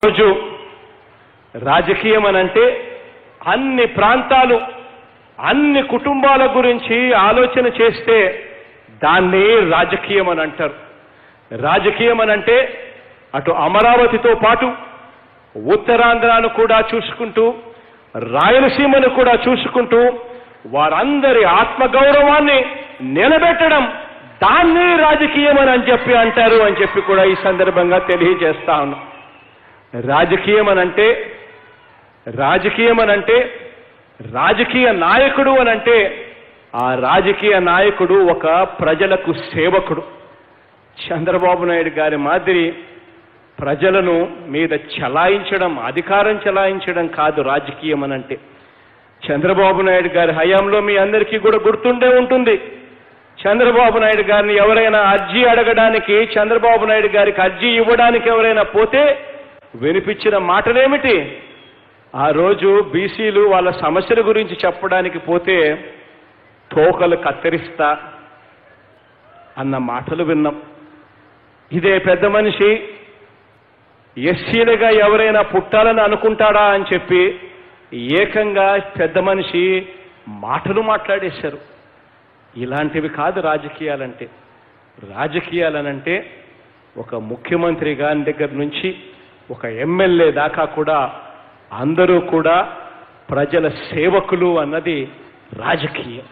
రోజు రాజకీయం అనంటే అన్ని ప్రాంతాలు అన్ని కుటుంబాల గురించి ఆలోచన చేస్తే దాన్ని రాజకీయం అని అంటారు. రాజకీయం అనంటే అటు అమరావతితో పాటు ఉత్తరాంధ్రను కూడా చూసుకుంటూ రాయలసీమను కూడా చూసుకుంటూ వారందరి ఆత్మగౌరవాన్ని నిలబెట్టడం దాన్ని రాజకీయం అని చెప్పి అంటారు అని చెప్పి కూడా ఈ సందర్భంగా తెలియజేస్తా ఉన్నాం. రాజకీయం అనంటే రాజకీయ నాయకుడు అనంటే ఆ రాజకీయ నాయకుడు ఒక ప్రజలకు సేవకుడు. చంద్రబాబు నాయుడు గారి మాదిరి ప్రజలను మీద చలాయించడం, అధికారం చలాయించడం కాదు రాజకీయం అనంటే. చంద్రబాబు నాయుడు గారి హయాంలో మీ అందరికీ కూడా గుర్తుండే ఉంటుంది. చంద్రబాబు నాయుడు గారిని ఎవరైనా అర్జీ అడగడానికి, చంద్రబాబు నాయుడు గారికి అర్జీ ఇవ్వడానికి ఎవరైనా పోతే వినిపించిన మాటలేమిటి? ఆ రోజు బీసీలు వాళ్ళ సమస్యల గురించి చెప్పడానికి పోతే తోకలు కత్తిరిస్తా అన్న మాటలు విన్నాం. ఇదే పెద్ద మనిషి ఎస్సీలుగా ఎవరైనా పుట్టాలని అనుకుంటాడా అని చెప్పి ఏకంగా పెద్ద మనిషి మాటలు మాట్లాడేశారు. ఇలాంటివి కాదు రాజకీయాలంటే. రాజకీయాలనంటే ఒక ముఖ్యమంత్రి గారి దగ్గర నుంచి ఒక ఎమ్మెల్యే దాకా కూడా అందరూ కూడా ప్రజల సేవకులు అన్నది రాజకీయం.